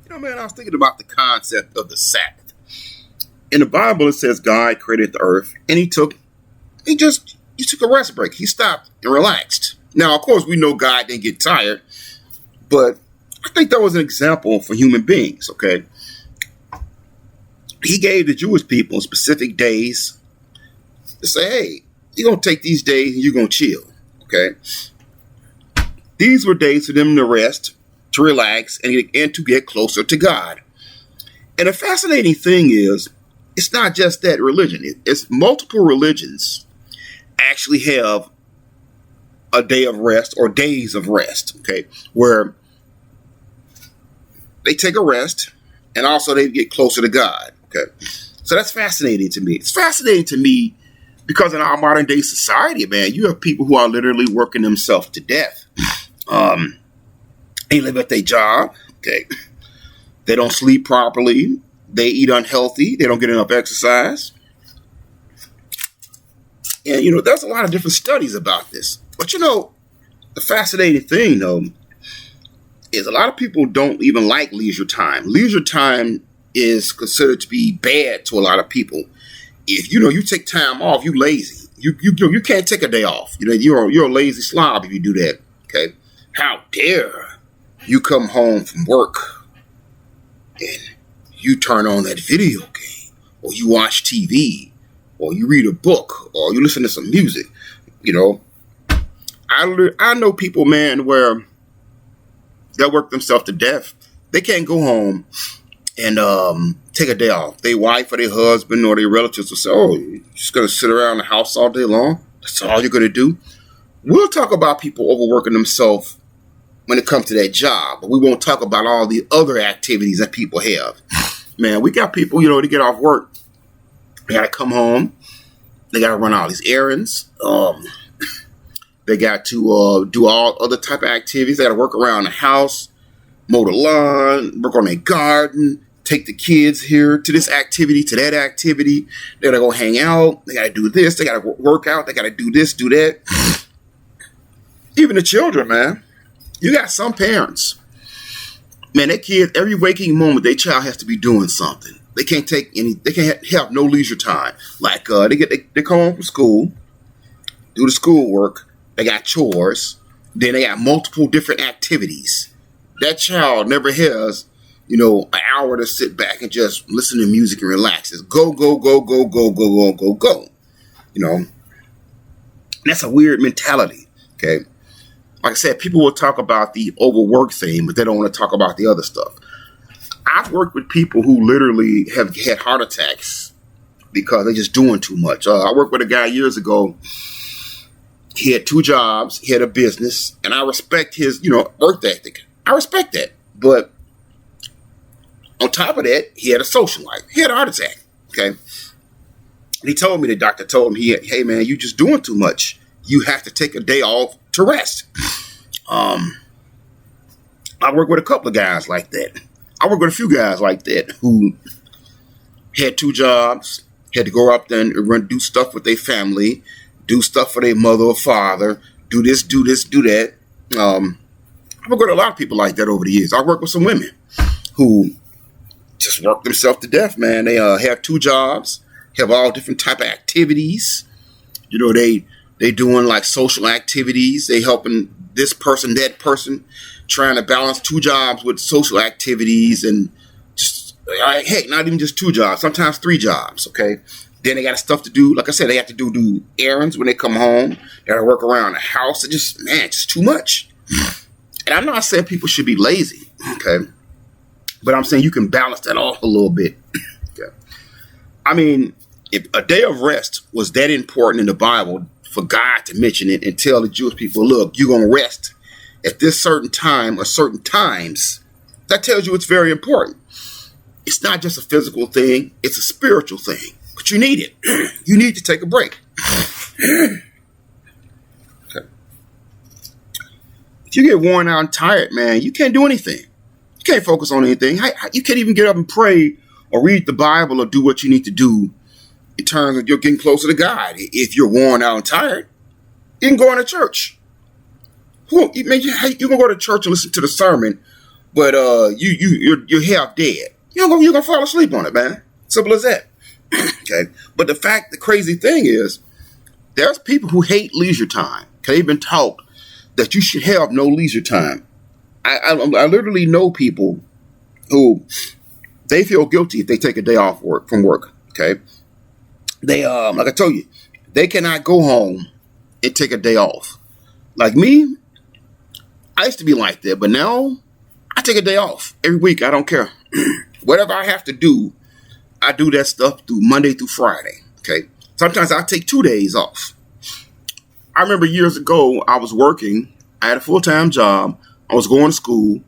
Man, I was thinking about the concept of the Sabbath. In the Bible, it says God created the earth, and he took a rest break. He stopped and relaxed. Now, of course, we know God didn't get tired, but I think that was an example for human beings. Okay, He gave the Jewish people specific days to say, "Hey, you're gonna take these days and you're gonna chill." Okay, these were days for them to rest, to relax, and to get closer to God. And the fascinating thing is, it's not just that religion. It's multiple religions actually have a day of rest or days of rest, okay, where they take a rest and also they get closer to God, okay. So that's fascinating to me. It's fascinating to me because in our modern day society, man, you have people who are literally working themselves to death. They live at their job, okay. They don't sleep properly. They eat unhealthy. They don't get enough exercise. And, there's a lot of different studies about this. But, the fascinating thing, though, is a lot of people don't even like leisure time. Leisure time is considered to be bad to a lot of people. If, you take time off, you lazy. You can't take a day off. You're a lazy slob if you do that, okay? How dare you come home from work and you turn on that video game, or you watch TV, or you read a book, or you listen to some music. I know people, man, where they work themselves to death. They can't go home and take a day off. Their wife or their husband or their relatives will say, "Oh, you're just going to sit around the house all day long? That's all you're going to do?" We'll talk about people overworking themselves when it comes to that job, but we won't talk about all the other activities that people have. Man, we got people, to get off work. They got to come home. They got to run all these errands. They got to do all other type of activities. They got to work around the house, mow the lawn, work on their garden, take the kids here to this activity, to that activity. They got to go hang out. They got to do this. They got to work out. They got to do this, do that. Even the children, man. You got some parents, man, their kids, every waking moment, their child has to be doing something. They can't have no leisure time. Like they come home from school, do the schoolwork, they got chores, then they got multiple different activities. That child never has, an hour to sit back and just listen to music and relax. It's go, go, go, go, go, go, go, go, go. That's a weird mentality, okay? Like I said, people will talk about the overwork thing, but they don't want to talk about the other stuff. I've worked with people who literally have had heart attacks because they're just doing too much. I worked with a guy years ago. He had 2 jobs. He had a business. And I respect his, work ethic. I respect that. But on top of that, he had a social life. He had a heart attack. Okay. And he told me, the doctor told him, hey, man, you just doing too much. You have to take a day off to rest. I work with a couple of guys like that. I work with a few guys like that who had 2 jobs, had to go up there and do stuff with their family, do stuff for their mother or father, do this, do that. I work with a lot of people like that over the years. I work with some women who just work themselves to death, man. They have 2 jobs, have all different type of activities. They doing like social activities. They helping this person, that person, trying to balance 2 jobs with social activities and just, heck, not even just 2 jobs, sometimes 3 jobs, okay? Then they got stuff to do. Like I said, they have to do errands when they come home. They got to work around the house. It's just too much. And I'm not saying people should be lazy, okay? But I'm saying you can balance that off a little bit, okay? I mean, if a day of rest was that important in the Bible for God to mention it and tell the Jewish people, look, you're going to rest at this certain time or certain times, that tells you it's very important. It's not just a physical thing. It's a spiritual thing. But you need it. You need to take a break. Okay. If you get worn out and tired, man, you can't do anything. You can't focus on anything. You can't even get up and pray or read the Bible or do what you need to do in terms of you're getting closer to God. If you're worn out and tired, you can go into church. You can go to church and listen to the sermon, but you're half dead. You're gonna fall asleep on it, man. Simple as that. Okay. But the crazy thing is, there's people who hate leisure time. Okay, they've been taught that you should have no leisure time. I literally know people who they feel guilty if they take a day off from work. Okay, they like I told you, they cannot go home and take a day off. Like me, I used to be like that, but now I take a day off every week. I don't care. Whatever I have to do, I do that stuff through Monday through Friday. Okay. Sometimes I take 2 days off. I remember years ago, I was working. I had a full-time job. I was going to school.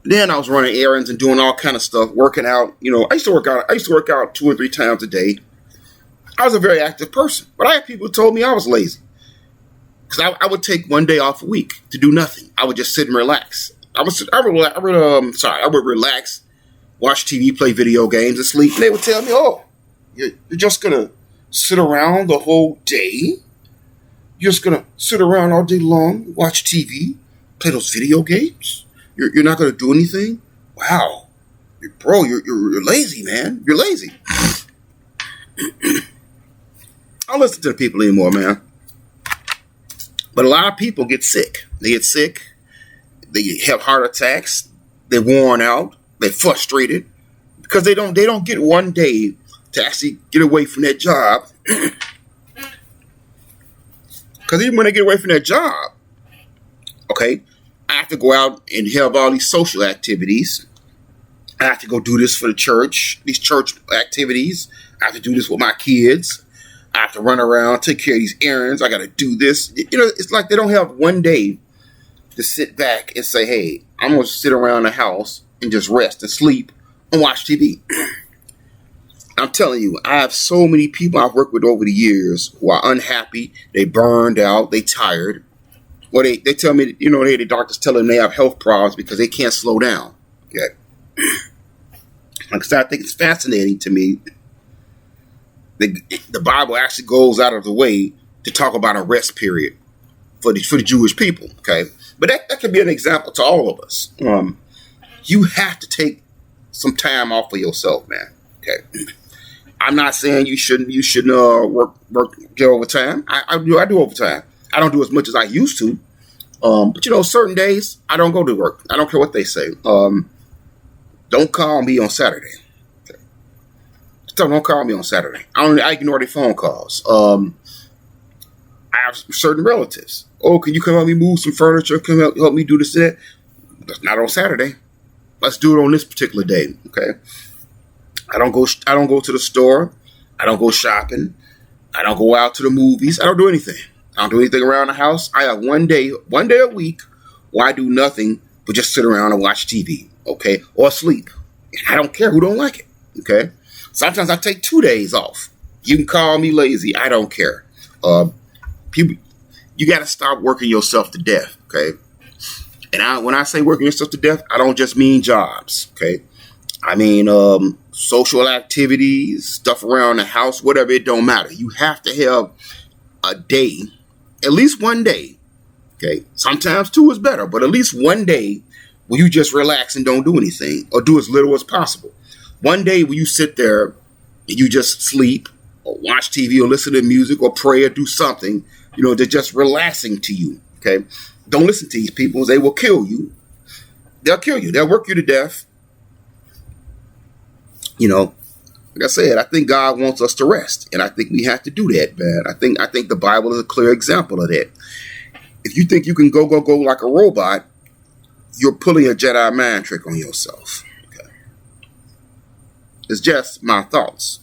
Then I was running errands and doing all kind of stuff, working out. I used to work out. I used to work out 2 or 3 times a day. I was a very active person, but I had people who told me I was lazy because I would take 1 day off a week to do nothing. I would just sit and relax. I would relax, watch TV, play video games, and sleep. And they would tell me, "Oh, you're just gonna sit around the whole day? You're just gonna sit around all day long, watch TV, play those video games? You're not gonna do anything? Wow, bro, you're lazy, man. You're lazy." I don't listen to the people anymore, man. But a lot of people get sick. They get sick. They have heart attacks. They're worn out. They're frustrated because they don't get 1 day to actually get away from that job. Because even when they get away from their job, okay, I have to go out and have all these social activities. I have to go do this for the church, these church activities. I have to do this with my kids. I have to run around, take care of these errands. I got to do this. It's like they don't have 1 day to sit back and say, "Hey, I'm going to sit around the house and just rest and sleep and watch TV." I'm telling you, I have so many people I've worked with over the years who are unhappy. They burned out. They tired. Or they tell me, the doctors tell them they have health problems because they can't slow down. Okay. Like I said, I think it's fascinating to me. The Bible actually goes out of the way to talk about a rest period for the Jewish people. Okay. But that could be an example to all of us. You have to take some time off for yourself, man. Okay. I'm not saying you shouldn't work get overtime. I do overtime. I don't do as much as I used to. But certain days I don't go to work. I don't care what they say. Don't call me on Saturday. Okay. Don't call me on Saturday. I ignore their phone calls. I have certain relatives. "Oh, can you come help me move some furniture? Come help me do this and that?" That's not on Saturday. Let's do it on this particular day. Okay. I don't go to the store. I don't go shopping. I don't go out to the movies. I don't do anything. I don't do anything around the house. I have 1 day a week where I do nothing but just sit around and watch TV. Okay. Or sleep. I don't care who don't like it. Okay. Sometimes I take 2 days off. You can call me lazy. I don't care. People, you got to stop working yourself to death. Okay. And when I say working yourself to death, I don't just mean jobs. Okay. I mean, social activities, stuff around the house, whatever, it don't matter. You have to have a day, at least 1 day. Okay. Sometimes 2 is better, but at least 1 day where you just relax and don't do anything or do as little as possible. 1 day where you sit there and you just sleep or watch TV or listen to music or pray or do something, they're just relaxing to you. Okay. Don't listen to these people. They will kill you. They'll kill you. They'll work you to death. Like I said, I think God wants us to rest, and I think we have to do that, man. I think the Bible is a clear example of that. If you think you can go like a robot, you're pulling a Jedi mind trick on yourself. Okay. It's just my thoughts.